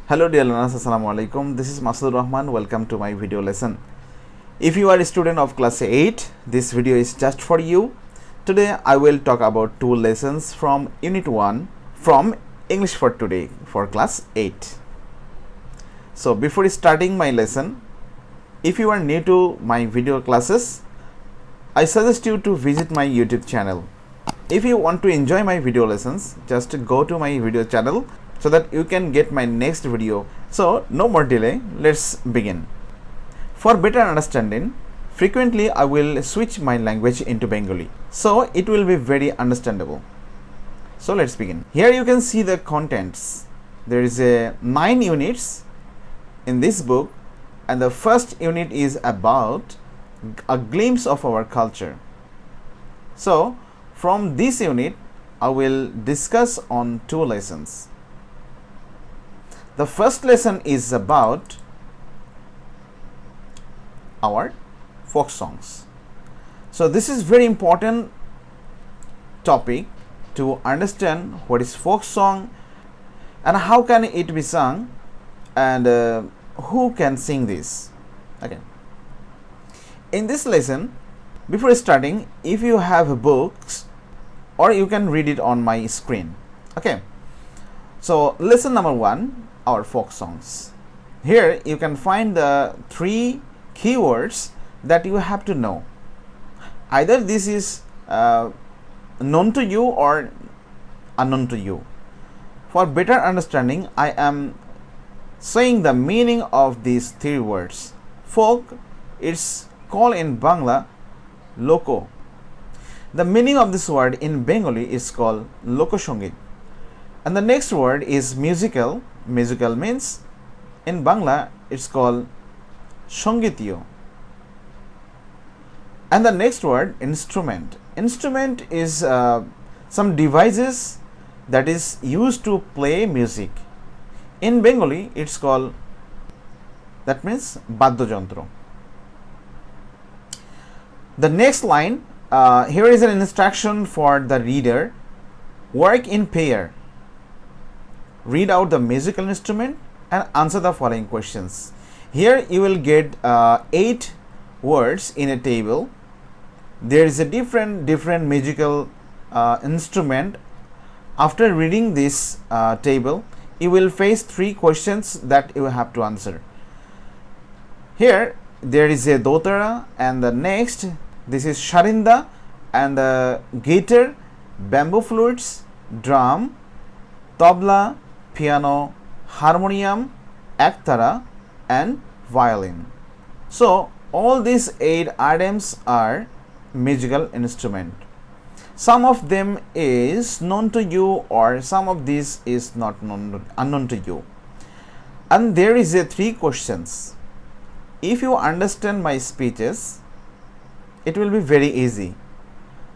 Hello dear learners, Assalamu alaikum. This is Masood Rahman. Welcome to my video lesson. If you are a student of class 8, this video is just for you. Today I will talk about two lessons from Unit 1 from English for Today for class 8. So before starting my lesson, if you are new to my video classes, I suggest you to visit my YouTube channel. If you want to enjoy my video lessons, just go to my video channel so that you can get my next video. So no more delay, let's begin. For better understanding, frequently I will switch my language into Bengali, so it will be very understandable. So let's begin. Here you can see the contents. There is a 9 units in this book, and the first unit is about a glimpse of our culture. So from this unit I will discuss on two lessons. The first lesson is about our folk songs. So this is very important topic to understand what is folk song and how can it be sung and who can sing this. Okay. In this lesson, before starting, if you have books, or you can read it on my screen. Okay. So lesson number 1, our folk songs. Here you can find the 3 keywords that you have to know. Either this is known to you or unknown to you. For better understanding, I am saying the meaning of these 3 words. Folk, it's called in Bangla loko. The meaning of this word in Bengali is called lokosongit. And the next word is musical. Musical means in Bangla it's called songitiyo. And the next word, instrument. Instrument is some devices that is used to play music. In Bengali it's called, that means baddojontro. The next line, here is an instruction for the reader. Work in pair. Read out the musical instrument and answer the following questions. Here you will get 8 words in a table. There is a different musical instrument. After reading this table, you will face 3 questions that you have to answer. Here there is a dotara, and the next, this is sharinda, and the guitar, bamboo flutes, drum, tabla, piano, harmonium, ektara, and violin. So all these 8 items are musical instrument. Some of them is known to you, or some of these is not known, unknown to you. And there is a 3 questions. If you understand my speeches, it will be very easy.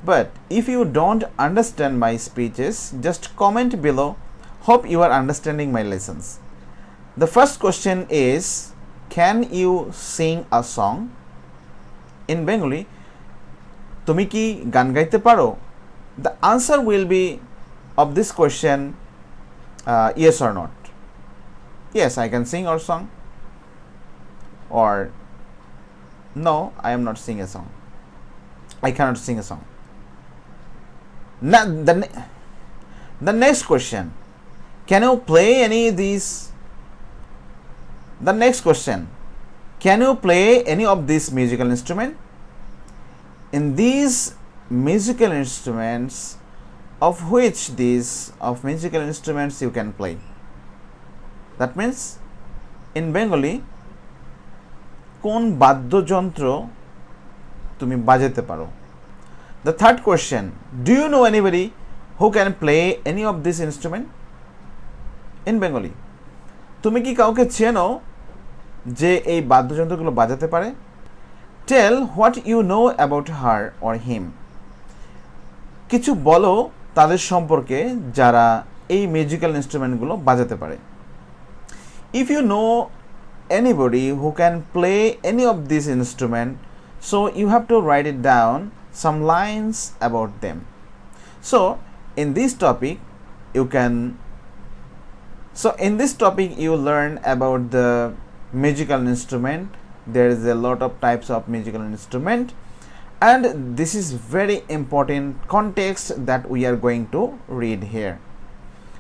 But if you don't understand my speeches, just comment below. Hope you are understanding my lessons. The first question is, can you sing a song? In Bengali, tumi ki gan gaite paro? The answer will be of this question yes or not. Yes, I can sing a song. Or no, I am not singing a song. I cannot sing a song. Now, the next question, can you play any of these? The next question, can you play any of these musical instruments? In these musical instruments, of which these of musical instruments you can play? That means in Bengali, কোন বাদ্যযন্ত্র তুমি বাজাতে পারো? The third question, do you know anybody who can play any of this instrument? In Bengali, তুমি কি কাউকে চেনো যে এই বাদ্যযন্ত্রগুলো বাজাতে পারে? Tell what you know about her or him. কিছু বলো তাদের সম্পর্কে যারা এই মিউজিক্যাল ইনস্ট্রুমেন্টগুলো বাজাতে পারে. If you know anybody who can play any of these instrument, so you have to write it down some lines about them. So in this topic you can So in this topic you learn about the musical instrument. There is a lot of types of musical instrument, and this is very important context that we are going to read here.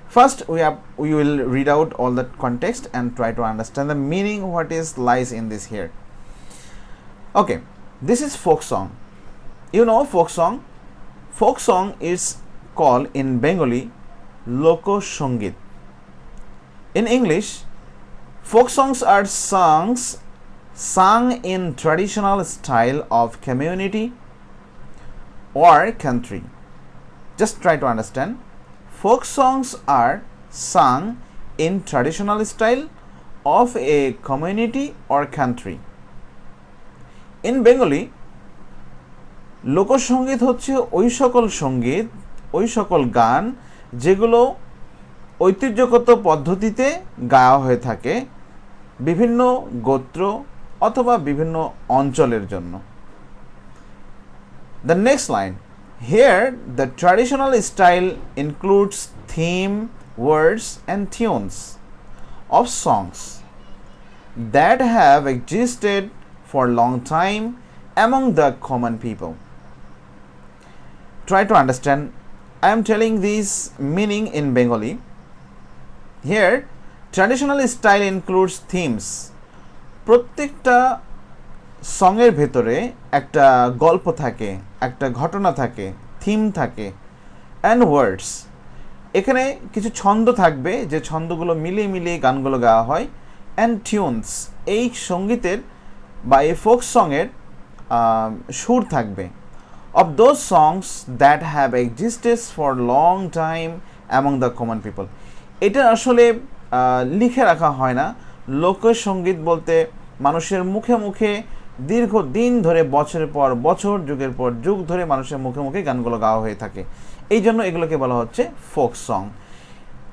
First we will read out all the context and try to understand the meaning, what is lies in this here. Okay, this is folk song. You know folk song? Folk song is called in Bengali Loko Shongit. In English, folk songs are sung in traditional style of community or country. Just try to understand. Folk songs are sung in traditional style of a community or country. In Bengali, লোকসঙ্গীত হচ্ছে ওই সকল গান যেগুলো ঐতিহ্যগত পদ্ধতিতে গাওয়া হয়ে থাকে বিভিন্ন গোত্র অথবা বিভিন্ন অঞ্চলের জন্য। The next line, here the traditional style includes theme, words and tunes of songs that have existed for a long time among the common people. Try to understand. I am telling this meaning in Bengali. Here traditional style includes themes. প্রত্যেকটা সঙ্গের ভেতরে একটা গল্প থাকে, একটা ঘটনা থাকে, theme থাকে, অ্যান্ড ওয়ার্ডস। এখানে কিছু ছন্দ থাকবে যে ছন্দগুলো মিলিয়ে মিলিয়ে গানগুলো গাওয়া হয়, অ্যান্ড টিউনস, এই সঙ্গীতের বা এই ফোক সঙের সুর থাকবে। Of those songs that have existed for long time among the common people. এটা আসলে লিখে রাখা হয় না। লোকসঙ্গীত বলতে মানুষের মুখে মুখে দীর্ঘদিন ধরে বছরের পর বছর যুগের পর যুগ ধরে মানুষের মুখে মুখে গানগুলো গাওয়া হয়ে থাকে, এই জন্য এগুলোকে বলা হচ্ছে folk song.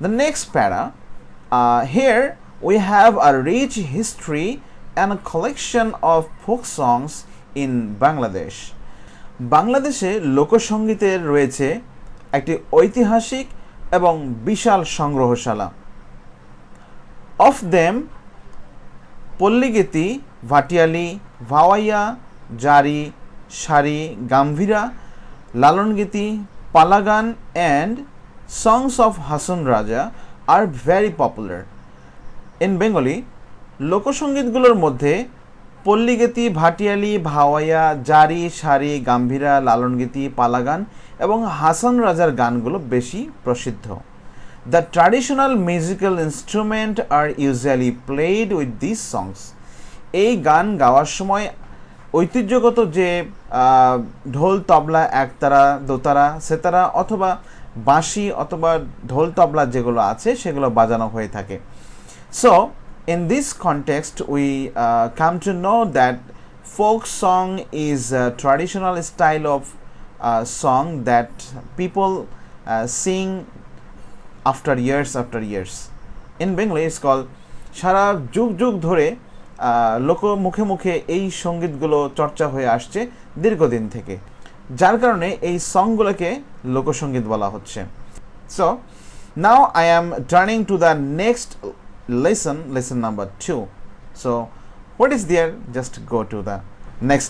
The next para, here we have a rich history and a collection of folk songs in Bangladesh. বাংলাদেশে লোকসঙ্গীতের রয়েছে একটি ঐতিহাসিক এবং বিশাল সংগ্রহশালা। অফ দেম পল্লীগীতি, ভাটিয়ালি, ভাওয়াইয়া, জারি, সারি, গাম্ভীরা, Lalongiti, পালাগান and songs of Hasan Raja are very popular. In Bengali, লোকসঙ্গীতগুলোর মধ্যে পল্লীগীতি, ভাটিয়ালি, ভাওয়াইয়া, জারি, সারি, গাম্ভীরা, লালনগীতি, পালাগান এবং হাসান রাজার গানগুলো বেশি প্রসিদ্ধ। The traditional musical instruments are usually played with these songs. এই গান গাওয়ার সময় ঐতিহ্যগত যে ঢোল, তবলা, একতারা, দোতারা, সেতারা অথবা বাঁশি অথবা ঢোল তবলা যেগুলো আছে সেগুলো বাজানো হয়ে থাকে। So in this context we come to know that folk song is a traditional style of song that people sing after years. In Bengali it's called সারা যুগ যুগ ধরে লোক মুখে মুখে এই সঙ্গীতগুলো চর্চা হয়ে আসছে দীর্ঘদিন থেকে, যার কারণে এই সংগুলোকে লোকসঙ্গীত বলা হচ্ছে। So now I am turning to the next lesson number 2. So what is there? Just go to the next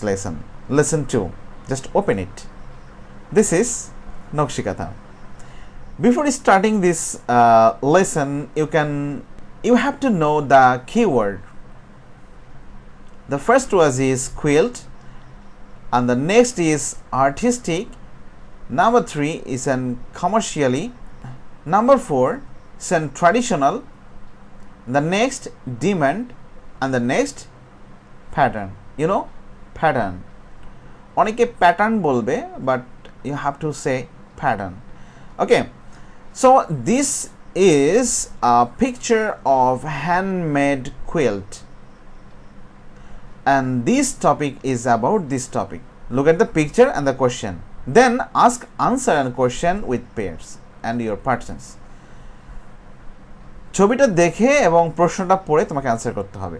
lesson 2. Just open it. This is Nokshikatha. Before starting this lesson, you have to know the keyword. The first was is quilt, and the next is artistic. Number 3 is an commercially. Number 4 is an traditional. The next demand, and the next pattern. You know pattern. অনেকে pattern বলবে, but you have to say pattern. Okay. So this is a picture of handmade quilt, and this topic is about this topic. Look at the picture and the question, then answer and question with pairs and your partners. ছবিটা দেখে এবং প্রশ্নটা পড়ে তোমাকে answer করতে হবে।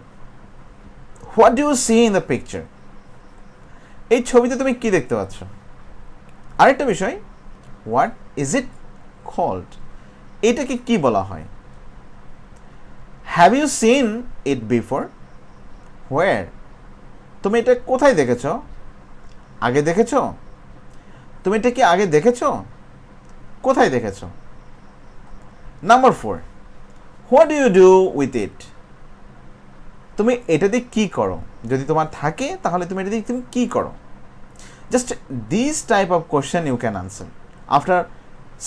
What do you see in the picture? এই ছবিতে তুমি কি দেখতে পাচ্ছ? আরেকটা বিষয়, what is it called? এটাকে কি বলা হয়? Have you seen it before? Where? তুমি এটা কোথায় দেখেছো? আগে দেখেছো? তুমি এটা কি আগে দেখেছো? কোথায় দেখেছো? Number 4, what do you do with it? তুমি এটা দিয়ে কী করো? যদি তোমার থাকে তাহলে তুমি এটা দিয়ে তুমি কী করো? Just these type of question you can answer. After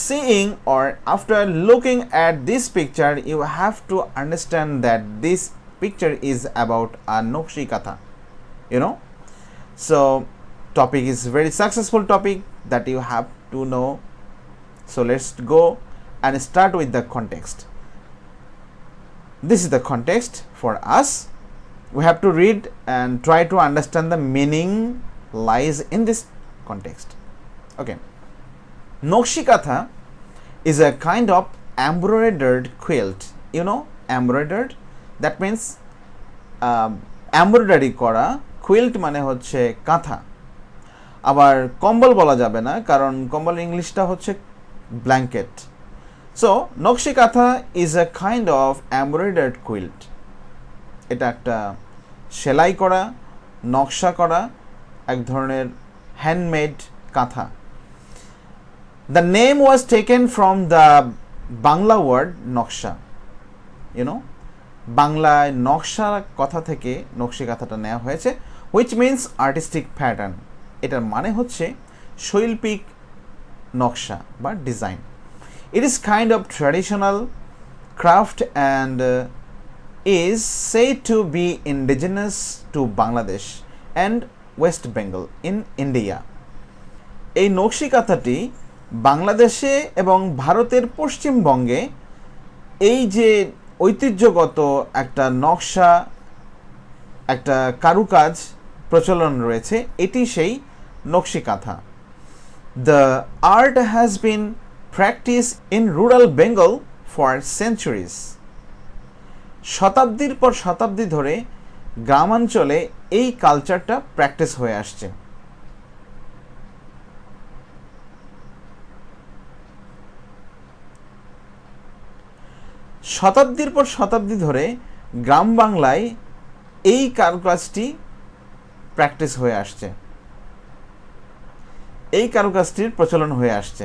seeing or after looking at this picture, you have to understand that this picture is about a Nokshi Katha. You know? So, topic is very successful topic that you have to know. So, let's go and start with the context. This is the context for us. We have to read and try to understand the meaning lies in this context. Okay. Nokshi Katha is a kind of embroidered quilt. You know, embroidered? That means embroidery করা, quilt মানে হচ্ছে কাঁথা। আবার কম্বল বলা যাবে না, কারণ কম্বল ইংলিশটা হচ্ছে ব্ল্যাঙ্কেট। সো নকশি kantha is a kind of embroidered quilt. এটা একটা সেলাই করা, নকশা করা এক ধরনের হ্যান্ডমেড কাঁথা। The name was taken from the Bangla word naksha. You know, বাংলায় নকশা কথা থেকে নকশি কাঁথাটা নেওয়া হয়েছে, হুইচ মিনস আর্টিস্টিক প্যাটার্ন। এটার মানে হচ্ছে শৈল্পিক নকশা বা design. It is kind of traditional craft and is said to be indigenous to Bangladesh and West Bengal in India. এই নকশি কাঁথাটি বাংলাদেশে এবং ভারতের পশ্চিমবঙ্গে এই যে ঐতিহ্যগত একটা নকশা, একটা কারুকাজ প্রচলন রয়েছে, এটি সেই নকশি কাঁথা। The art has been practiced in rural Bengal for centuries. শতাব্দীর পর শতাব্দী ধরে গ্রামাঞ্চলে এই কালচারটা প্র্যাকটিস হয়ে আসছে। শতাব্দীর পর শতাব্দী ধরে গ্রাম বাংলায় এই কারুকাজটি প্র্যাকটিস হয়ে আসছে, এই কারুকাজটির প্রচলন হয়ে আসছে।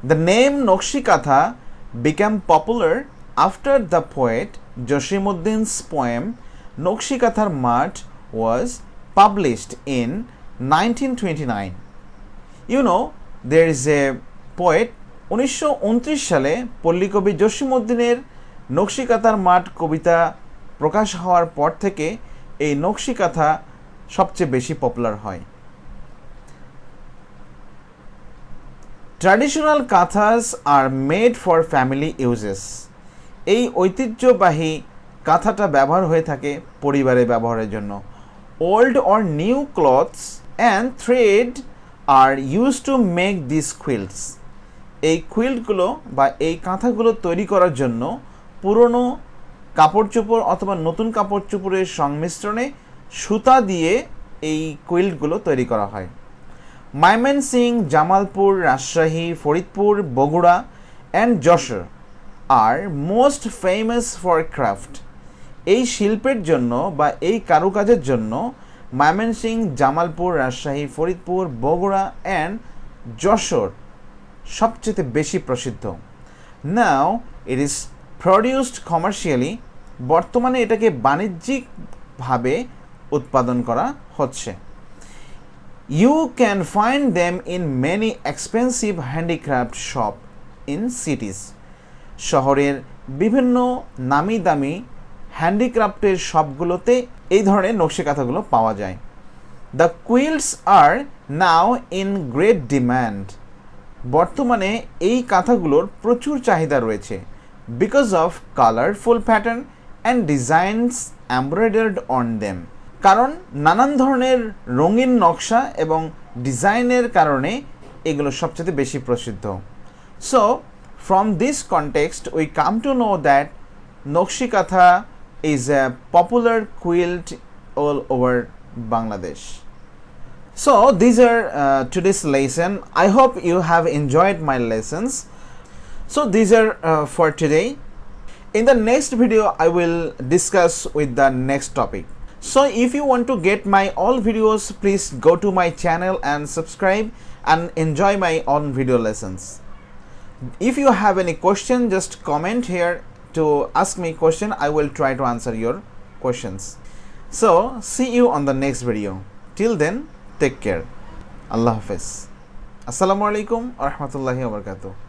দ্য নেম নকশি কাঁথা became popular after the poet Josimuddin's poem Nokshi Kathar Mat was published in 1929. You know, there is a poet 1929 সালে পল্লীকবি জসিমউদ্দিনের নকশি কাঁথার মাঠ কবিতা প্রকাশ হওয়ার পর থেকে এই নকশি কাঁথা সবচেয়ে বেশি পপুলার হয়। Traditional kathas are made for family uses. এই ঐতিহ্যবাহী কাঁথাটা ব্যবহার হয়ে থাকে পরিবারে ব্যবহারের জন্য। Old or new cloths and thread are used to make these quilts. এই কুইল্টগুলো বা এই কাঁথাগুলো তৈরি করার জন্য পুরনো কাপড় চোপড় অথবা নতুন কাপড় চোপড়ের সংমিশ্রণে সুতা দিয়ে এই কুইল্টগুলো তৈরি করা হয়। ময়মনসিং, জামালপুর, রাজশাহী, ফরিদপুর, বগুড়া অ্যান্ড যশোর আর মোস্ট ফেমাস ফর ক্রাফট। এই শিল্পের জন্য বা এই কারুকাজের জন্য ময়মনসিং, জামালপুর, রাজশাহী, ফরিদপুর, বগুড়া অ্যান্ড যশোর সবচেয়ে বেশি প্রসিদ্ধ। Now it is produced commercially. বর্তমানে এটাকে বাণিজ্যিকভাবে উৎপাদন করা হচ্ছে। You can find them in many expensive handicraft shop in cities. শহরের বিভিন্ন নামি দামি হ্যান্ডিক্রাফটের শপগুলোতে এই ধরনের নকশি কাঁথাগুলো পাওয়া যায়। The quilts are now in great demand. বর্তমানে এই কাঁথাগুলোর প্রচুর চাহিদা রয়েছে because of colorful pattern and designs embroidered on them. কারণ নানান ধরনের রঙিন নকশা এবং ডিজাইনের কারণে এগুলো সবচেয়ে বেশি প্রসিদ্ধ। So from this context we come to know that nakshi kantha is a popular quilt all over Bangladesh. So these are today's lesson. I hope you have enjoyed my lessons. So these are for today. In the next video, I will discuss with the next topic. So if you want to get my all videos, please go to my channel and subscribe and enjoy my own video lessons. If you have any question, just comment here to ask me question. I will try to answer your questions. So see you on the next video. Till then, take care. Allah Hafiz. Assalamu alaikum wa rahmatullahi wa barakatuh.